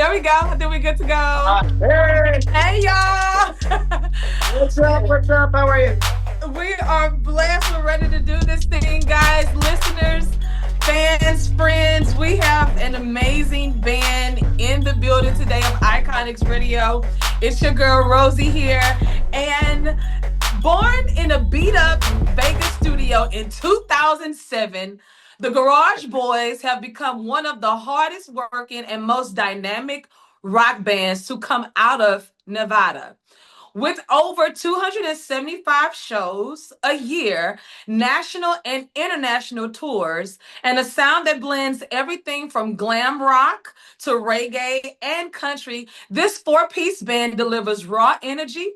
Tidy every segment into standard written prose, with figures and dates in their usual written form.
There we go. I think we're good to go. Hey, Hey, y'all. what's up? What's up? How are you? We are blessed. We're ready to do this thing, guys. Listeners, fans, friends, we have an amazing band in the building today of Iconix Radio. It's your girl, Rosii, here. And born in a beat-up Vegas studio in 2007, the Garage Boys have become one of the hardest working and most dynamic rock bands to come out of Nevada. With over 275 shows a year, national and international tours, and a sound that blends everything from glam rock to reggae and country, this four-piece band delivers raw energy,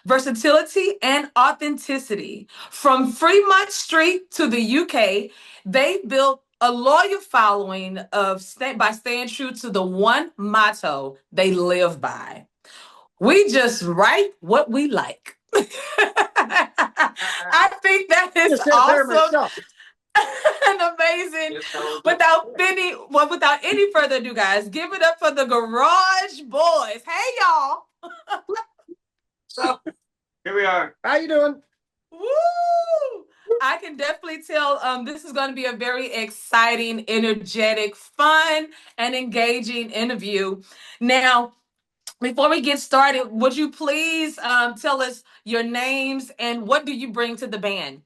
versatility, and authenticity. From Fremont Street to the UK, they built a loyal following by staying true to the one motto they live by. We just write what we like. I think that is awesome and amazing. Without any further ado, guys, give it up for the Garage Boys. Hey, y'all. So, Here we are. how you doing? Woo! I can definitely tell this is going to be a very exciting, energetic, fun, and engaging interview. Now, before we get started, would you please tell us your names and what do you bring to the band?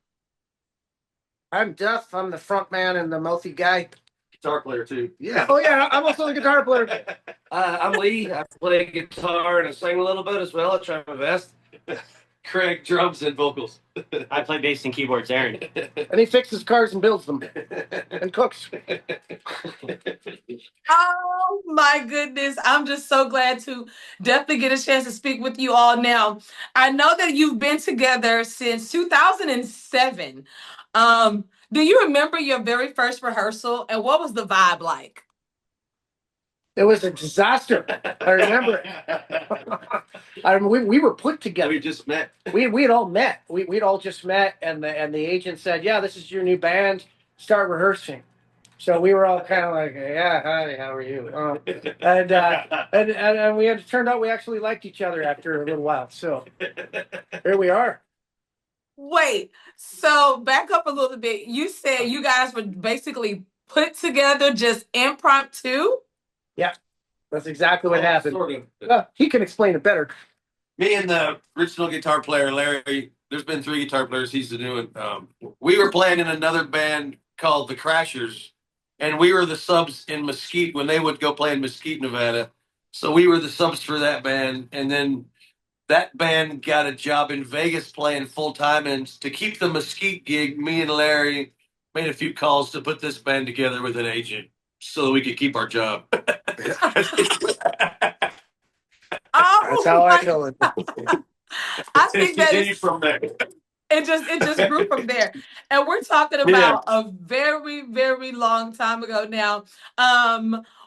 I'm Duff. I'm the front man and the mouthy guy. Guitar player too. Yeah. Oh yeah, I'm also the guitar player. I'm Lee. I play guitar and I sing a little bit as well. I try my best. Craig, drums and vocals. I play bass and keyboards, Aaron. And he fixes cars and builds them and cooks. Oh my goodness. I'm just so glad to definitely get a chance to speak with you all now. I know that you've been together since 2007. Do you remember your very first rehearsal and what was the vibe like? It was a disaster. I remember. We were put together. We just met. We had all met. We'd all just met, and the agent said, "Yeah, this is your new band. Start rehearsing." So we were all kind of like, "Yeah, hi, how are you?" And we had turned out we actually liked each other after a little while. So here we are. Wait, so back up a little bit. You said you guys were basically put together just impromptu? Yeah, that's exactly what happened. Sort of. He can explain it better. Me and the original guitar player, Larry, there's been 3 guitar players. He's the new one. We were playing in another band called the Crashers, and we were the subs in Mesquite when they would go play in Mesquite, Nevada. So we were the subs for that band, and then that band got a job in Vegas playing full time. And to keep the Mesquite gig, me and Larry made a few calls to put this band together with an agent so we could keep our job. Oh, That's how I feel it. I think that Continued is, from there. it just grew from there. And we're talking about a very, very long time ago now.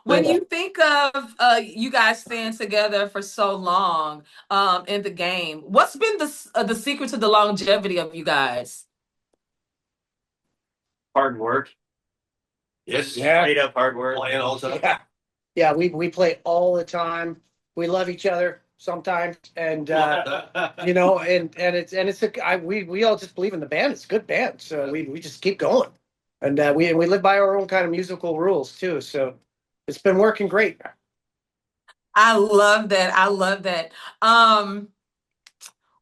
When you think of you guys staying together for so long in the game, what's been the secret to the longevity of you guys? Hard work. Yes. Yeah. Straight up hard work. Playing all the time. Yeah, we play all the time. We love each other sometimes, and you know, and we all just believe in the band. It's a good band, so we just keep going, and we live by our own kind of musical rules too. So it's been working great. I love that. I love that.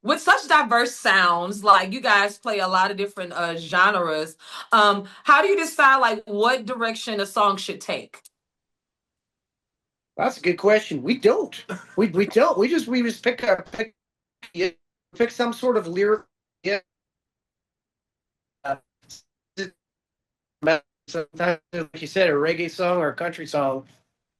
With such diverse sounds, like you guys play a lot of different genres. How do you decide like what direction a song should take? That's a good question. We don't. We don't. We just pick some sort of lyric. Yeah. Sometimes, like you said, a reggae song or a country song.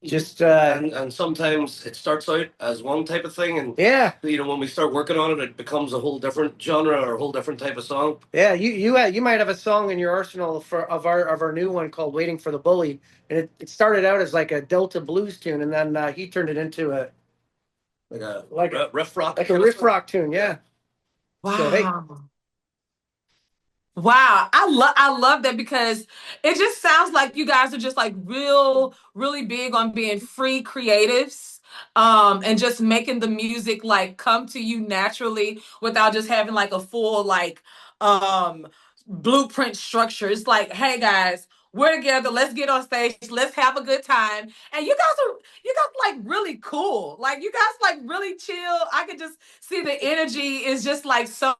Just And sometimes it starts out as one type of thing, and yeah, when we start working on it, it becomes a whole different genre or a whole different type of song. yeah. You might have a song in your arsenal of our new one called "Waiting for the Bully," and it started out as like a Delta blues tune, and then he turned it into a riff rock, riff rock tune. Yeah. Wow. So, hey. Wow, I love that because it just sounds like you guys are just like really big on being free creatives, and just making the music like come to you naturally without just having like a full like um blueprint structure. It's like, hey guys, we're together, let's get on stage, let's have a good time. And you guys like really cool. Like you guys like really chill. I could just see the energy is just like so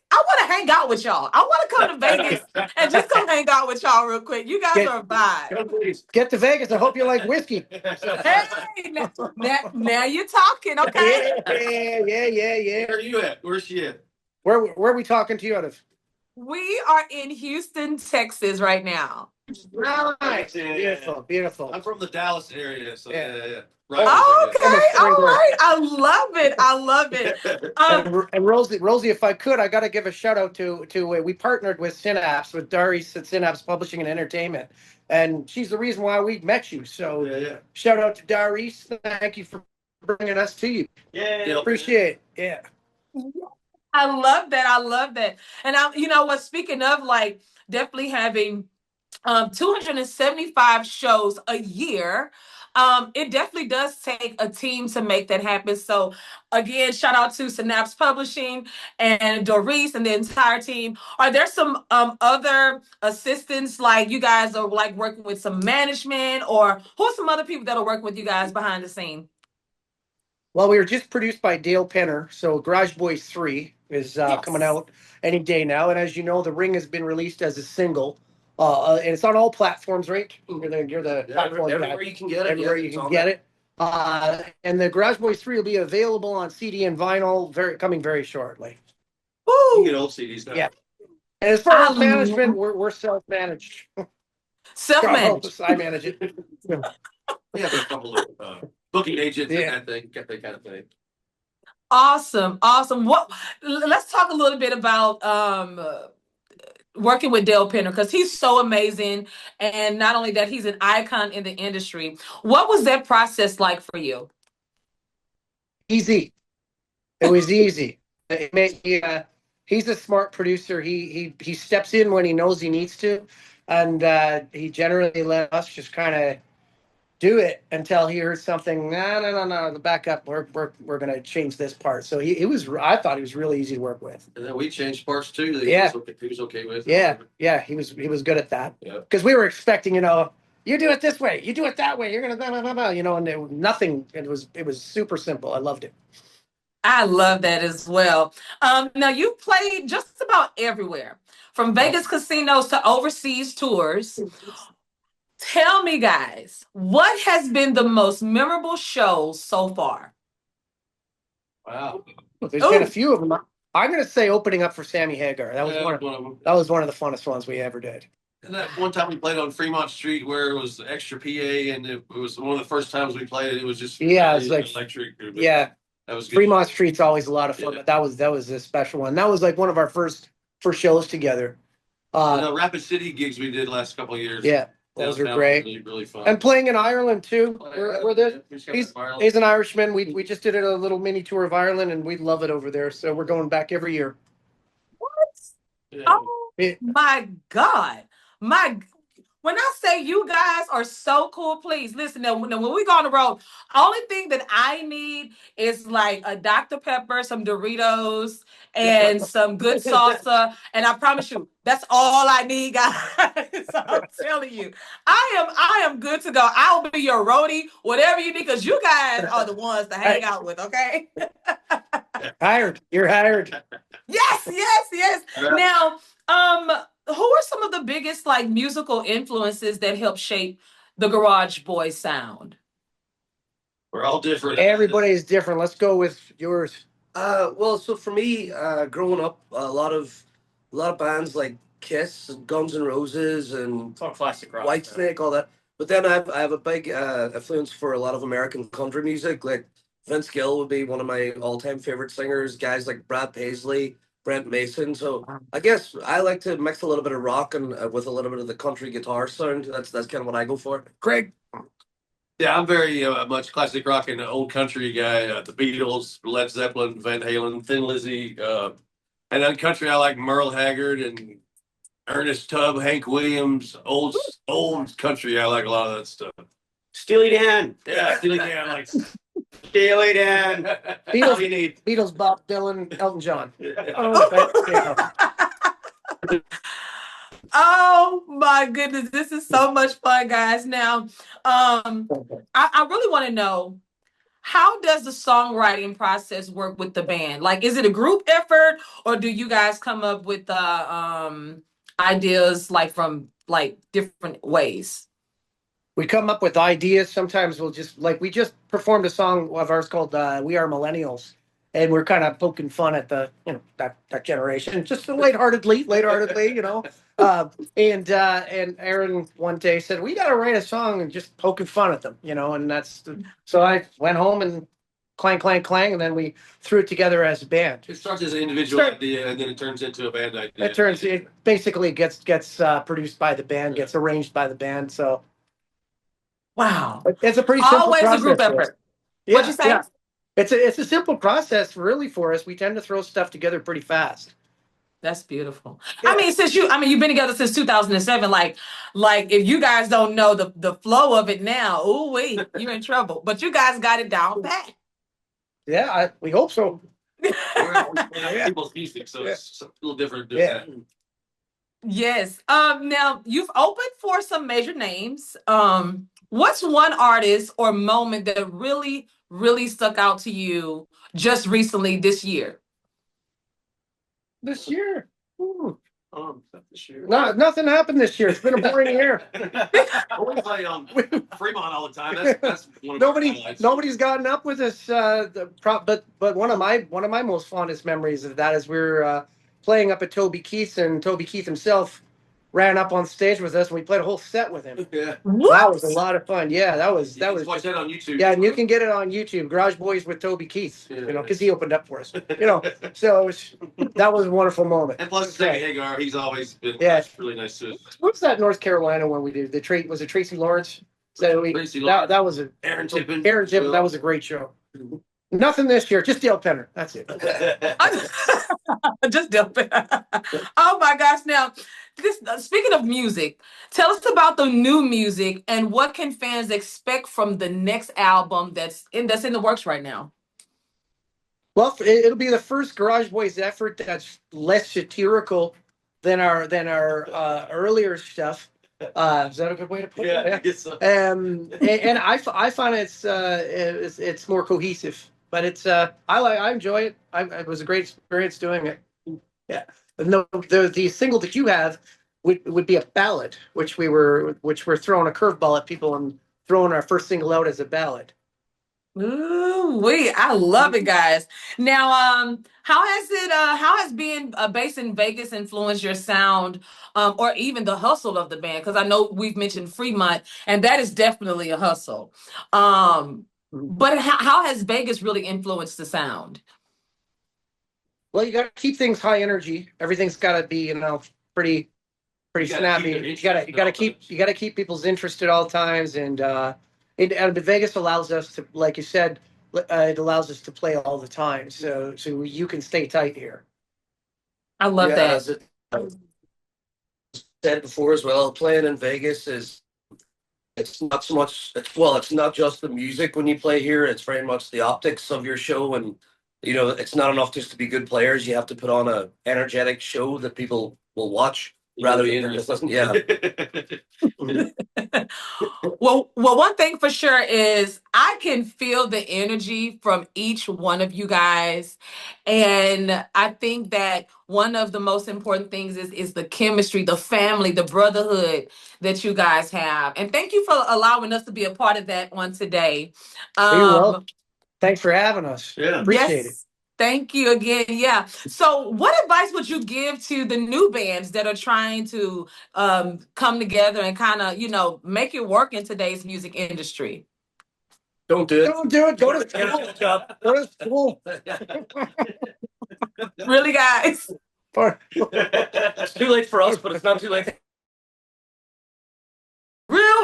I want to hang out with y'all. I want to come to Vegas and just come hang out with y'all real quick. You guys are a vibe. Get to Vegas. I hope you like whiskey. Hey, now you're talking, okay? Yeah. Where are you at? Where's she at? Where are we talking to you out of? We are in Houston, Texas right now. Nice. Beautiful. I'm from the Dallas area, so yeah. Okay, Right. all right. I love it. And Rosii, if I could, I got to give a shout out to we partnered with Synapse, with Doris at Synapse Publishing and Entertainment, and she's the reason why we met you. So shout out to Doris. Thank you for bringing us to you. Yeah. Appreciate it. Yeah. I love that. And you know what? Speaking of like definitely having 275 shows a year. It definitely does take a team to make that happen. So again, shout out to Synapse Publishing and Doris and the entire team. Are there some other assistants, like you guys are like working with some management, or who are some other people that are working with you guys behind the scene? Well, we were just produced by Dale Penner, so Garage Boys 3 is coming out any day now. And as you know, The Ring has been released as a single. And it's on all platforms, right? You're the platform everywhere you can get it. everywhere you can get it. And the Garage Boys 3 will be available on CD and vinyl coming very shortly. You can get old CDs now. Yeah. And as far as management, we're self-managed. Self-managed. I manage it. We have a couple of booking agents and that kind of thing. Awesome. Let's talk a little bit about working with Dale Penner, because he's so amazing. And not only that, he's an icon in the industry. What was that process like for you? Easy. It was easy. He's a smart producer. He steps in when he knows he needs to. And he generally let us just kind of do it until he heard something. No, the backup. We're gonna change this part. So I thought he was really easy to work with. And then we changed parts too. That he was okay with. Yeah. He was good at that. Yeah. Because we were expecting, you do it this way, you do it that way. You're gonna blah, blah, blah, and there was nothing. It was super simple. I loved it. I love that as well. Now you played just about everywhere, from Vegas casinos to overseas tours. Tell me, guys, what has been the most memorable show so far? Wow. There's been a few of them. I'm going to say opening up for Sammy Hagar. That was one of them. That was one of the funnest ones we ever did. And that one time we played on Fremont Street where it was extra PA, and it was one of the first times we played it. It was just it was like electric. Yeah, that was good. Fremont Street's always a lot of fun, but that was a special one. That was like one of our first shows together. The Rapid City gigs we did last couple of years. Yeah. Those are great. Really fun. And playing in Ireland too. He's an Irishman. We just did a little mini tour of Ireland, and we love it over there. So we're going back every year. What? Yeah. Oh my God! When I say you guys are so cool, please listen. Now, when we go on the road, only thing that I need is like a Dr. Pepper, some Doritos, and some good salsa. And I promise you, that's all I need, guys. I'm telling you, I am good to go. I'll be your roadie, whatever you need, because you guys are the ones to hang out with. Okay. Hired. You're hired. Yes. Now, who are some of the biggest like musical influences that help shape the Garage Boy sound? We're all different. Everybody is different. Let's go with yours. Well, so for me, growing up, a lot of bands like Kiss, and Guns N' Roses, and classic rock, Whitesnake, all that. But then I have a big influence for a lot of American country music. Like Vince Gill would be one of my all-time favorite singers. Guys like Brad Paisley, Brent Mason. So I guess I like to mix a little bit of rock and with a little bit of the country guitar sound. That's kind of what I go for. Craig. Yeah, I'm very much classic rock and old country guy. The Beatles, Led Zeppelin, Van Halen, Thin Lizzy, And then country, I like Merle Haggard and Ernest Tubb, Hank Williams, old country. I like a lot of that stuff. Steely Dan. Yeah, Steely Dan, like Steely Dan. That's all you need. Beatles, Bob Dylan, Elton John. Oh my goodness, this is so much fun, guys. Now, I really want to know, how does the songwriting process work with the band? Like, is it a group effort, or do you guys come up with ideas like from like different ways? We come up with ideas. Sometimes we just performed a song of ours called "We Are Millennials," and we're kind of poking fun at the that generation, just lightheartedly, And Aaron one day said, "We got to write a song and just poking fun at them," and so I went home and clang, clang, clang, and then we threw it together as a band. It starts as an individual idea, and then it turns into a band idea. It basically gets produced by the band, gets arranged by the band. So, wow, it's a pretty simple always process a group effort. Yeah, What'd you say? Yeah. It's a simple process, really, for us. We tend to throw stuff together pretty fast. That's beautiful. Yeah. I mean, you've been together since 2007. Like if you guys don't know the flow of it now, you're in trouble. But you guys got it down pat. Yeah, we hope so. We're people's music, so it's a little different. Yeah. Yes. Now you've opened for some major names. What's one artist or moment that really, really stuck out to you just recently this year? This year? Ooh. This year. No, nothing happened this year. It's been a boring year. We play on Fremont all the time. That's one of my highlights. Nobody's gotten up with us. But one of my most fondest memories of that is we were playing up at Toby Keith, and Toby Keith himself ran up on stage with us, and we played a whole set with him. Yeah. That was a lot of fun. Yeah, that was. Watch that on YouTube. Yeah, and you can get it on YouTube. Garage Boys with Toby Keith. Yeah. Because he opened up for us. So that was a wonderful moment. And plus, Sammy Hagar, he's always been really nice to us. What was that North Carolina one we did? Was it Tracy Lawrence? Tracy Lawrence. That was Aaron Tippin. That was a great show. Nothing this year, just Dale Penner. That's it. Just dump it. Oh my gosh! Now, speaking of music, tell us about the new music and what can fans expect from the next album that's in the works right now. Well, it'll be the first Garage Boys effort that's less satirical than our earlier stuff. Is that a good way to put it? Yeah, I guess so. And I find it's more cohesive, but I enjoy it. It was a great experience doing it. Yeah. The single that you have would be a ballad, which we're throwing a curveball at people and throwing our first single out as a ballad. Ooh, I love it, guys. Now, how has being based in Vegas influenced your sound, or even the hustle of the band? Because I know we've mentioned Fremont, and that is definitely a hustle. But how has Vegas really influenced the sound? Well, you got to keep things high energy. Everything's got to be, pretty snappy. You got to keep people's interest at all times, and Vegas allows us to, like you said, it allows us to play all the time. So you can stay tight here. I love that. As it said before as well, playing in Vegas it's not so much. It's not just the music when you play here. It's very much the optics of your show, and it's not enough just to be good players. You have to put on a energetic show that people will watch rather than just listen. Yeah. Well, one thing for sure is I can feel the energy from each one of you guys. And I think that one of the most important things is the chemistry, the family, the brotherhood that you guys have. And thank you for allowing us to be a part of that one today. You're welcome. Thanks for having us. Yeah. Appreciate it. Thank you again. Yeah. So what advice would you give to the new bands that are trying to come together and kind of, make it work in today's music industry? Don't do it. Don't do it. Go to school. Go to school. Really, guys? It's too late for us, but it's not too late.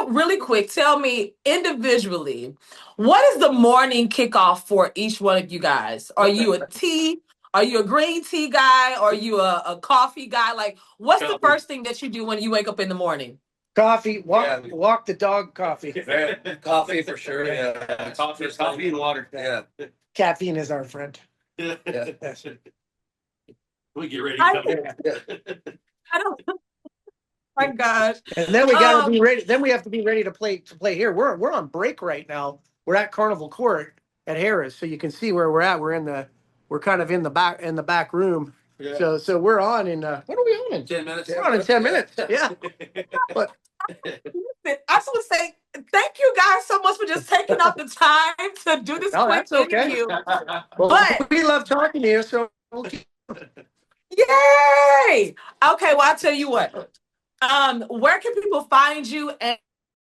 Really quick, tell me individually, what is the morning kickoff for each one of you guys? Are you a tea Are you a green tea guy? Or are you a coffee guy? Like, what's the first thing that you do when you wake up in the morning? Coffee, walk the dog. Coffee. Coffee for sure. Yeah, Coffee and water. yeah. Caffeine is our friend. Yeah. Yes. We get ready. I don't. Oh my gosh. And then we gotta be ready. Then we have to be ready to play here. We're on break right now. We're at Carnival Court at Harris, so you can see where we're at. We're kind of in the back room. Yeah. So we're on in what are we on in? 10 minutes. We're on in 10 minutes. Yeah. But I just want to say thank you guys so much for just taking out the time to do this No, quick that's okay. interview. well, But- we love talking to you. So we'll keep Yay! Okay, well I'll tell you what. Where can people find you? And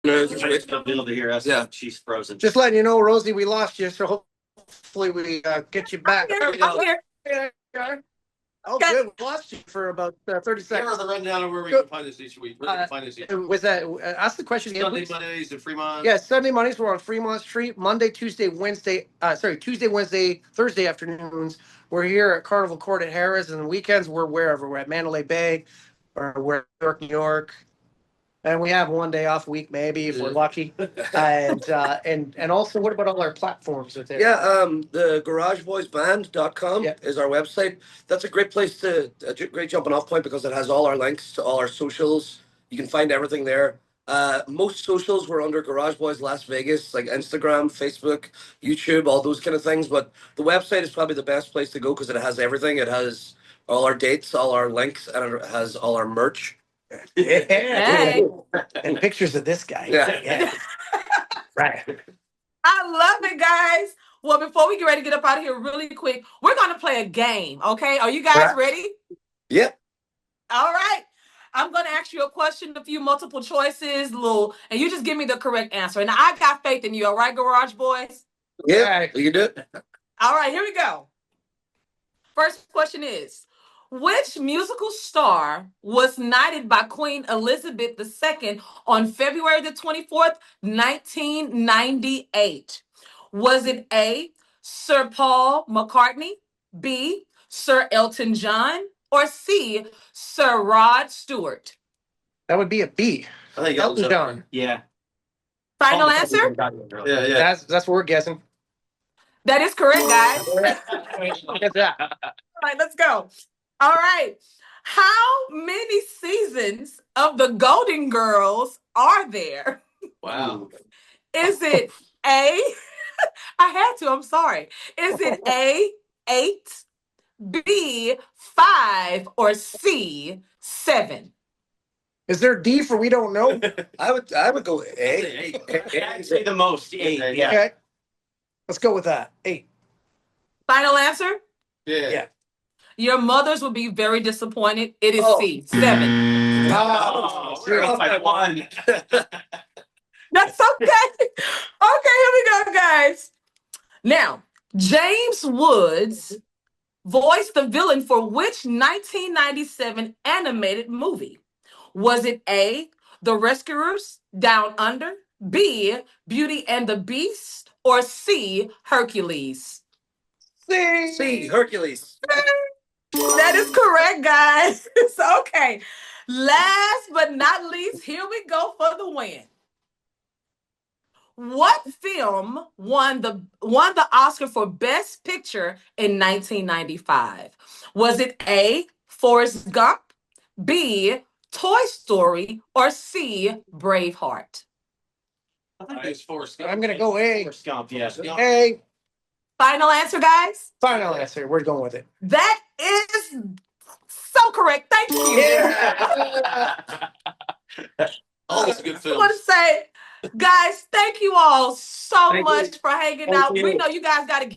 It's no deal to hear us. Yeah. She's frozen. just letting you know, Rosie, we lost you. So hopefully we get you back. I'm here. Oh, Okay. good. We lost you for about 30 Give her seconds. the rundown of where we can find this each week. Where we can find this each week. Was that ask the question again? Sunday, please? Mondays in Fremont. Yeah, Sunday, Mondays we're on Fremont Street. Monday, Tuesday, Wednesday. Tuesday, Wednesday, Thursday afternoons we're here at Carnival Court at Harris, and the weekends we're wherever. We're at Mandalay Bay, or we're at New York, and we have one day off a week maybe if we're lucky. And also, what about all our platforms out there? Yeah, the garageboysband.com Yeah. is our website. That's a great place a great jumping off point because it has all our links to all our socials. You can find everything there. Most socials were under Garage Boys Las Vegas, like Instagram, Facebook, YouTube, all those kind of things. But the website is probably the best place to go because it has everything. It has all our dates, all our links, and it has all our merch. Hey. And pictures of this guy. Yeah. Right. I love it, guys. Well, before we get ready to get up out of here really quick, we're going to play a game, okay? Are you guys Right. ready? Yeah. All right. I'm going to ask you a question, a few multiple choices, and you just give me the correct answer. And I got faith in you, all right, Garage Boys? Yeah. You can do it. All right, here we go. First question is, which musical star was knighted by Queen Elizabeth II on February the 24th, 1998? Was it A, Sir Paul McCartney, B, Sir Elton John, or C, Sir Rod Stewart? That would be a B. I think Elton John. Yeah. Final answer? Yeah. That's what we're guessing. That is correct, guys. Get that. All right, let's go. All right. How many seasons of the Golden Girls are there? Wow. Is it A? I had to, I'm sorry. Is it A, 8, B, 5, or C, 7? Is there D for we don't know? I would go A. I'd say the most. Eight. Yeah. Okay. Let's go with that. 8. Final answer? Yeah. Your mothers would be very disappointed. It is Oh. C, 7. Oh, we're off by 1. That's okay. Okay, here we go, guys. Now, James Woods voiced the villain for which 1997 animated movie? Was it A, The Rescuers, Down Under, B, Beauty and the Beast, or C, Hercules? C, Hercules. That is correct, guys. So, okay. Last but not least, here we go for the win. What film won the Oscar for Best Picture in 1995? Was it A, Forrest Gump, B, Toy Story, or C, Braveheart? I think it's Forrest Gump. I'm going to go A. Or Scump, yeah. A. Final answer, guys? Final answer. We're going with it. That is so correct. Thank you. All these good I films. want to say, guys, thank you all so Thank much for hanging Thank out. you. We know you guys got to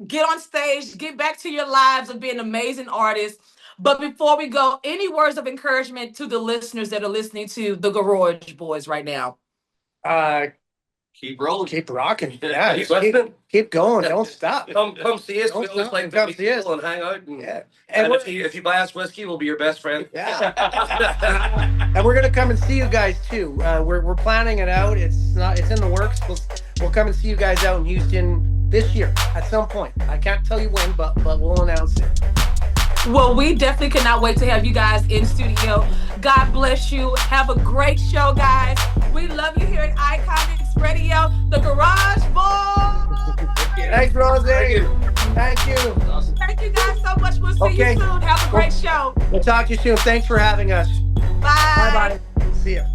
get on stage, get back to your lives of being amazing artists. But before we go, any words of encouragement to the listeners that are listening to the Garage Boys right now? Keep rolling. Keep rocking. Yeah. Keep just listening. keep going. Don't stop. Come see us. Don't We always stop. like to Come meet see us. people and hang out. And, Yeah. and And if you buy us whiskey, we'll be your best friend. yeah. And we're gonna come and see you guys too. We're planning it out. It's in the works. We'll come and see you guys out in Houston this year at some point. I can't tell you when, but we'll announce it. Well, we definitely cannot wait to have you guys in studio. God bless you. Have a great show, guys. We love you here at Iconix Radio, the Garage Boys. Thanks, Rosii. Thank you. Thank you guys so much. We'll see you soon. Have a great show. We'll talk to you soon. Thanks for having us. Bye. Bye-bye. See ya.